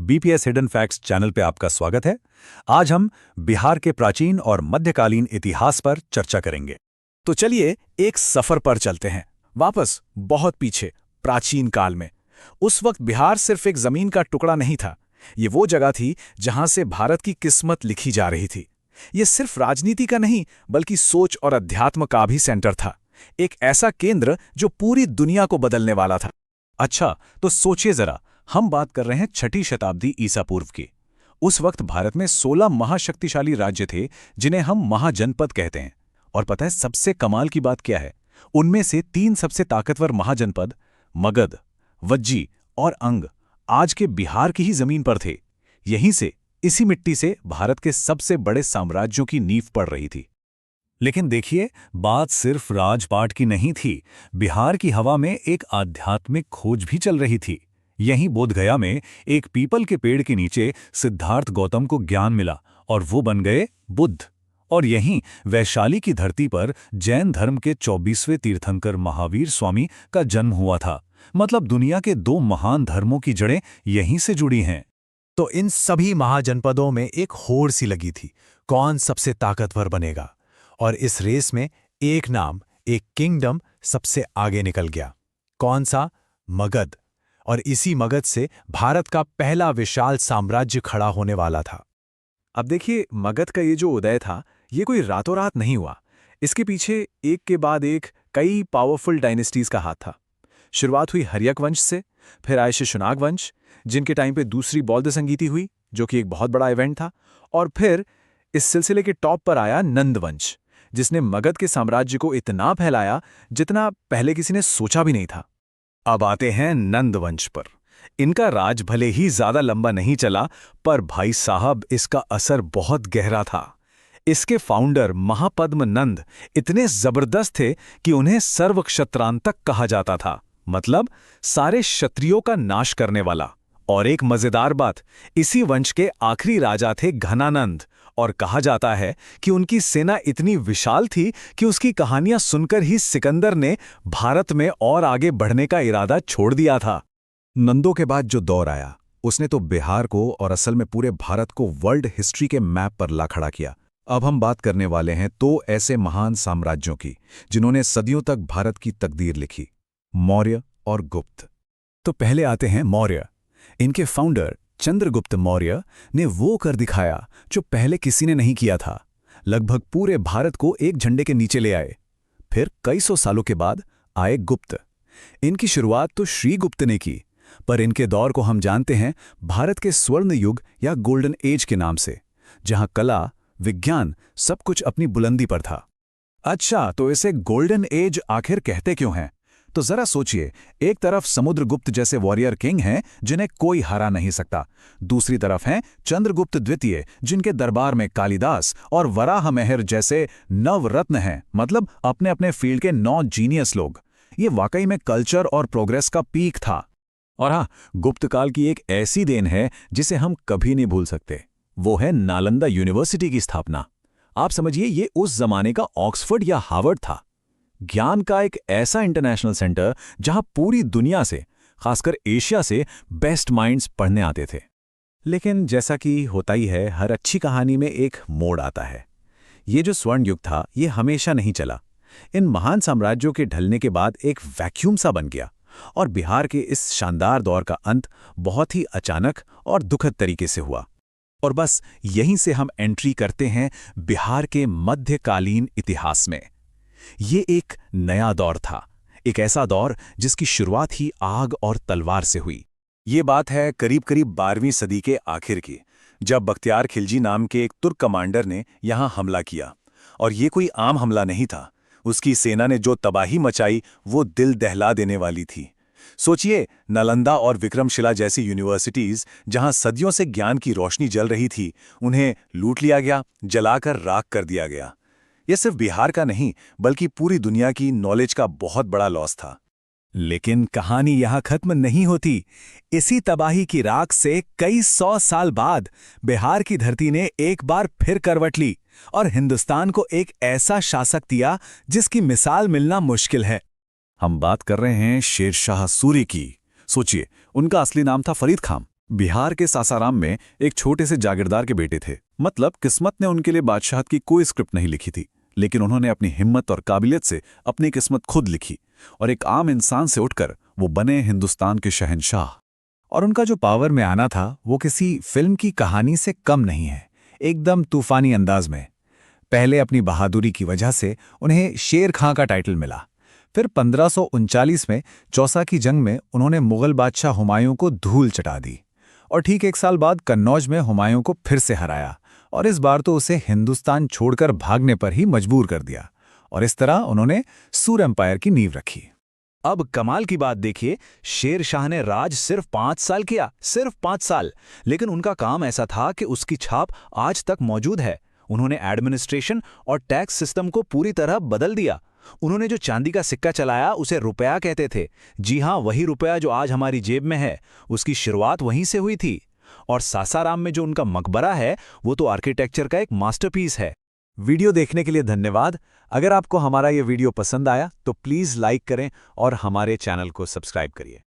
BPS hidden facts channel पे आपका स्वागत है। आज हम बिहार के प्राचीन और मध्यकालीन इतिहास पर चर्चा करेंगे। तो चलिए एक सफर पर चलते हैं, वापस बहुत पीछे, प्राचीन काल में। उस वक्त बिहार सिर्फ एक जमीन का टुकड़ा नहीं था, ये वो जगह थी जहां से भारत की किस्मत लिखी जा रही थी। ये सिर्फ राजनीति का नहीं, बल्कि सोच और अध्यात्म का भी सेंटर था। एक ऐसा केंद्र जो पूरी दुनिया को बदलने वाला था। अच्छा, तो सोचिए जरा, हम बात कर रहे हैं 6ठी शताब्दी ईसा पूर्व की। उस वक्त भारत में 16 महाशक्तिशाली राज्य थे, जिन्हें हम महाजनपद कहते हैं। और पता है सबसे कमाल की बात क्या है? उनमें से 3 सबसे ताकतवर महाजनपद मगध, वज्जी और अंग आज के बिहार की ही जमीन पर थे। यहीं से, इसी मिट्टी से भारत के सबसे बड़े साम्राज्यों की नींव पड़ रही थी। लेकिन देखिए, बात सिर्फ राजपाट की नहीं थी। बिहार की हवा में एक आध्यात्मिक खोज भी चल रही थी। यहीं बोधगया में एक पीपल के पेड़ के नीचे सिद्धार्थ गौतम को ज्ञान मिला और वो बन गए बुद्ध। और यहीं वैशाली की धरती पर जैन धर्म के 24वें तीर्थंकर महावीर स्वामी का जन्म हुआ था। मतलब दुनिया के 2 महान धर्मों की जड़ें यहीं से जुड़ी हैं। तो इन सभी महाजनपदों में एक होड़ सी लगी थी, कौन सबसे ताकतवर बनेगा। और इस रेस में एक नाम, एक किंगडम सबसे आगे निकल गया। कौन सा? मगध। और इसी मगध से भारत का पहला विशाल साम्राज्य खड़ा होने वाला था। अब देखिए, मगध का ये जो उदय था, ये कोई रातों रात नहीं हुआ। इसके पीछे एक के बाद एक कई पावरफुल डायनेस्टीज का हाथ था। शुरुआत हुई हर्यक वंश से, फिर आए शिशुनाग वंश, जिनके टाइम पे दूसरी बौद्ध संगीति हुई, जो कि एक बहुत बड़ा इवेंट था। और फिर इस सिलसिले के टॉप पर आया नंद वंश, जिसने मगध के साम्राज्य को इतना फैलाया जितना पहले किसी ने सोचा भी नहीं था। अब आते हैं नंद वंश पर। इनका राज भले ही ज्यादा लंबा नहीं चला, पर भाई साहब इसका असर बहुत गहरा था। इसके फाउंडर महापद्म नंद इतने जबरदस्त थे कि उन्हें सर्वक्षत्रांतक कहा जाता था, मतलब सारे क्षत्रियों का नाश करने वाला। और एक मजेदार बात, इसी वंश के आखिरी राजा थे घनानंद, और कहा जाता है कि उनकी सेना इतनी विशाल थी कि उसकी कहानियां सुनकर ही सिकंदर ने भारत में और आगे बढ़ने का इरादा छोड़ दिया था। नंदों के बाद जो दौर आया, उसने तो बिहार को और असल में पूरे भारत को वर्ल्ड हिस्ट्री के मैप पर ला खड़ा किया। अब हम बात करने वाले हैं तो ऐसे महान साम्राज्यों की जिन्होंने सदियों तक भारत की तकदीर लिखी, मौर्य और गुप्त। तो पहले आते हैं मौर्य। इनके फाउंडर चंद्रगुप्त मौर्य ने वो कर दिखाया जो पहले किसी ने नहीं किया था। लगभग पूरे भारत को एक झंडे के नीचे ले आए। फिर कई सौ सालों के बाद आए गुप्त। इनकी शुरुआत तो श्रीगुप्त ने की, पर इनके दौर को हम जानते हैं भारत के स्वर्ण युग या गोल्डन एज के नाम से, जहां कला, विज्ञान सब कुछ अपनी बुलंदी पर था। अच्छा, तो इसे गोल्डन एज आखिर कहते क्यों हैं? तो जरा सोचिए, एक तरफ समुद्रगुप्त जैसे वॉरियर किंग हैं जिन्हें कोई हरा नहीं सकता। दूसरी तरफ हैं चंद्रगुप्त द्वितीय, जिनके दरबार में कालिदास और वराहमिहिर जैसे नवरत्न हैं, मतलब अपने अपने फील्ड के 9 जीनियस लोग। ये वाकई में कल्चर और प्रोग्रेस का पीक था। और हाँ, गुप्त काल की एक ऐसी देन है जिसे हम कभी नहीं भूल सकते। वो है नालंदा यूनिवर्सिटी की स्थापना। आप समझिए, ये उस जमाने का ऑक्सफोर्ड या हार्वर्ड था। ज्ञान का एक ऐसा इंटरनेशनल सेंटर जहां पूरी दुनिया से, खासकर एशिया से बेस्ट माइंड्स पढ़ने आते थे। लेकिन जैसा कि होता ही है, हर अच्छी कहानी में एक मोड़ आता है। ये जो स्वर्ण युग था, ये हमेशा नहीं चला। इन महान साम्राज्यों के ढलने के बाद एक वैक्यूम सा बन गया, और बिहार के इस शानदार दौर का अंत बहुत ही अचानक और दुखद तरीके से हुआ। और बस यहीं से हम एंट्री करते हैं बिहार के मध्यकालीन इतिहास में। ये एक नया दौर था, एक ऐसा दौर जिसकी शुरुआत ही आग और तलवार से हुई। ये बात है करीब करीब 12वीं सदी के आखिर की, जब बख्तियार खिलजी नाम के एक तुर्क कमांडर ने यहां हमला किया। और ये कोई आम हमला नहीं था। उसकी सेना ने जो तबाही मचाई, वो दिल दहला देने वाली थी। सोचिए, नालंदा और विक्रमशिला जैसी यूनिवर्सिटीज, जहां सदियों से ज्ञान की रोशनी जल रही थी, उन्हें लूट लिया गया, जलाकर राख कर दिया गया। यह सिर्फ बिहार का नहीं, बल्कि पूरी दुनिया की नॉलेज का बहुत बड़ा लॉस था। लेकिन कहानी यहां खत्म नहीं होती। इसी तबाही की राख से कई 100 साल बाद बिहार की धरती ने एक बार फिर करवट ली और हिंदुस्तान को एक ऐसा शासक दिया जिसकी मिसाल मिलना मुश्किल है। हम बात कर रहे हैं शेरशाह सूरी की। सोचिए, उनका असली नाम था फरीद खान। बिहार के सासाराम में एक छोटे से जागीरदार के बेटे थे। मतलब किस्मत ने उनके लिए बादशाहत की कोई स्क्रिप्ट नहीं लिखी थी, लेकिन उन्होंने अपनी हिम्मत और काबिलियत से अपनी किस्मत खुद लिखी और एक आम इंसान से उठकर वो बने हिंदुस्तान के शहंशाह। और उनका जो पावर में आना था वो किसी फिल्म की कहानी से कम नहीं है, एकदम तूफानी अंदाज में। पहले अपनी बहादुरी की वजह से उन्हें शेर खां का टाइटल मिला। फिर 1539 में चौसा की जंग में उन्होंने मुगल बादशाह हुमायूं को धूल चटा दी और ठीक 1 साल बाद कन्नौज में हुमायूं को फिर से हराया और इस बार तो उसे हिंदुस्तान छोड़कर भागने पर ही मजबूर कर दिया। और इस तरह उन्होंने सूर एम्पायर की नींव रखी। अब कमाल की बात देखिए, शेर शाह ने राज सिर्फ 5 साल किया, सिर्फ 5 साल, लेकिन उनका काम ऐसा था कि उसकी छाप आज तक मौजूद है। उन्होंने एडमिनिस्ट्रेशन और टैक्स सिस्टम को पूरी तरह बदल दिया। उन्होंने जो चांदी का सिक्का चलाया उसे रुपया कहते थे। जी हां, वही रुपया जो आज हमारी जेब में है, उसकी शुरुआत वहीं से हुई थी। और सासाराम में जो उनका मकबरा है वो तो आर्किटेक्चर का एक मास्टरपीस है। वीडियो देखने के लिए धन्यवाद। अगर आपको हमारा ये वीडियो पसंद आया तो प्लीज़ लाइक करें और हमारे चैनल को सब्सक्राइब करिए।